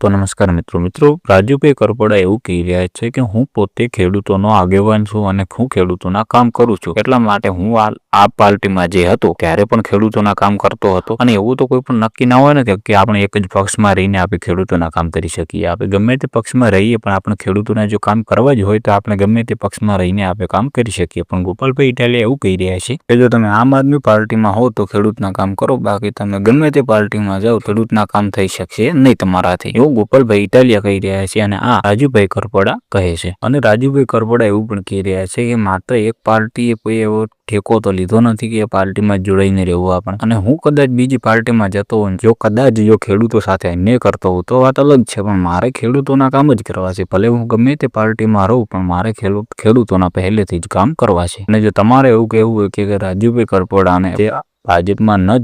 તો નમસ્કાર મિત્રો રાજુભાઈ કરપડા એવું કહી રહ્યા છે કે હું પોતે ખેડૂતોનો આગેવાન છું અને હું ખેડૂતોના કામ કરું છું, એટલા માટે હું આ પાર્ટીમાં જે હતો ત્યારે પણ ખેડૂતોના કામ કરતો હતો. અને એવું તો કોઈ પણ નક્કી ના હોય ને કે આપણે એક જ પક્ષમાં રહીને આપણે ખેડૂતોના કામ કરી શકીએ. આપણે ગમે તે પક્ષમાં રહીએ પણ આપણે ખેડૂતોના જો કામ કરવા જ હોય તો આપણે ગમે તે પક્ષમાં રહીને આપણે કામ કરી શકીએ. પણ ગોપાલભાઈ ઇટાલિયા એવું કહી રહ્યા છે કે જો તમે આમ આદમી પાર્ટીમાં હો તો ખેડૂતના કામ કરો, બાકી તમે ગમે તે પાર્ટીમાં જાઓ ખેડૂતના કામ થઈ શકશે નહીં તમારાથી, એવું ગોપાલભાઈ ઇટાલિયા કહી રહ્યા છે. અને આ રાજુભાઈ કરપડા કહે છે. અને રાજુભાઈ કરપડા એવું પણ કહી રહ્યા છે કે માત્ર એક પાર્ટીએ કોઈ એવો ઠેકો તો લીધો નથી કે એ પાર્ટીમાં જોડાઈને રહેવું આપણે. અને હું કદાચ બીજી પાર્ટીમાં જતો હોઉં, જો ખેડૂતો સાથે અન્યાય કરતો હોઉં તો વાત અલગ છે, પણ મારે ખેડૂતોના કામ જ કરવા છે. ભલે હું ગમે તે પાર્ટીમાં રહું પણ મારે ખેડૂતોના પહેલેથી જ કામ કરવા છે. અને જો તમારે એવું કહેવું હોય કે રાજુભાઈ કરપડાને ભાજપમાં ન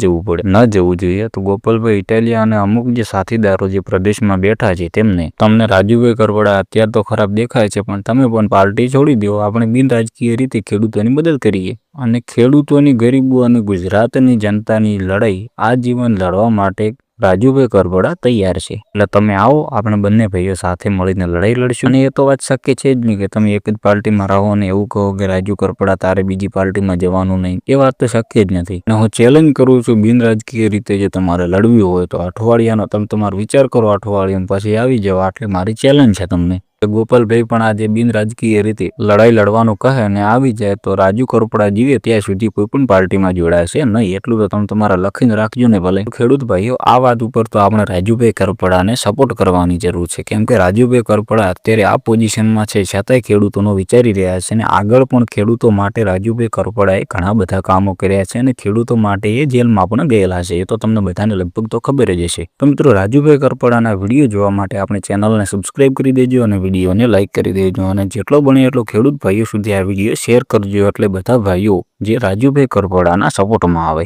જવું જોઈએ તો ગોપાલભાઈ ઇટાલિયા અને અમુક જે સાથીદારો જે પ્રદેશમાં બેઠા છે તમને રાજુભાઈ કરપડા અત્યારે તો ખરાબ દેખાય છે, પણ તમે પણ પાર્ટી છોડી દો. આપણે બિન રાજકીય રીતે ખેડૂતોની મદદ કરીએ અને ખેડૂતોની, ગરીબો અને ગુજરાતની જનતાની લડાઈ આજીવન લડવા માટે રાજુભાઈ કરપડા તૈયાર છે. એટલે તમે આવો, આપણે બંને ભાઈઓ સાથે મળીને લડાઈ લડશું. અને એ તો વાત શક્ય છે જ નહીં કે તમે એક જ પાર્ટીમાં રહો અને એવું કહો કે રાજુ કરપડા તારે બીજી પાર્ટીમાં જવાનું નહીં. એ વાત તો શક્ય જ નથી. અને હું ચેલેન્જ કરું છું બિન રાજકીય રીતે જે તમારે લડવી હોય તો અઠવાડિયાનો તમે તમારો વિચાર કરો, અઠવાડિયામાં પછી આવી જાઓ. આટલી મારી ચેલેન્જ છે તમને. ગોપાલભાઈ પણ આજે બિન રાજકીય રીતે લડાઈ લડવાનું કહે અને આવી જાય તો રાજુ કરપડા જીવે ત્યાં સુધી કોઈ પણ પાર્ટીમાં જોડાશે નહીં. એટલું તો તમે તમારા લખીને રાખજો ને. ભલે ખેડૂત ભાઈઓ, આ વાત ઉપર તો આપણે રાજુભાઈ કરપડાને સપોર્ટ કરવાની જરૂર છે, કેમ કે રાજુભાઈ કરપડા અત્યારે આ પોઝિશનમાં છે છતાંય ખેડૂતોનો વિચારી રહ્યા છે. અને આગળ પણ ખેડૂતો માટે રાજુભાઈ કરપડાએ ઘણા બધા કામો કર્યા છે અને ખેડૂતો માટે એ જેલમાં પણ ગયેલા છે. એ તો તમને બધાને લગભગ તો ખબર જ હશે. તો મિત્રો, રાજુભાઈ કરપડાના વિડીયો જોવા માટે આપણે ચેનલને સબસ્ક્રાઇબ કરી દેજો અને વિડીયોને લાઇક કરી દેજો. અને જેટલો બને એટલો ખેડૂત ભાઈઓ સુધી આ વિડીયો શેર કરજો, એટલે બધા ભાઈઓ જે રાજુભાઈ કરપડાના સપોર્ટમાં આવે.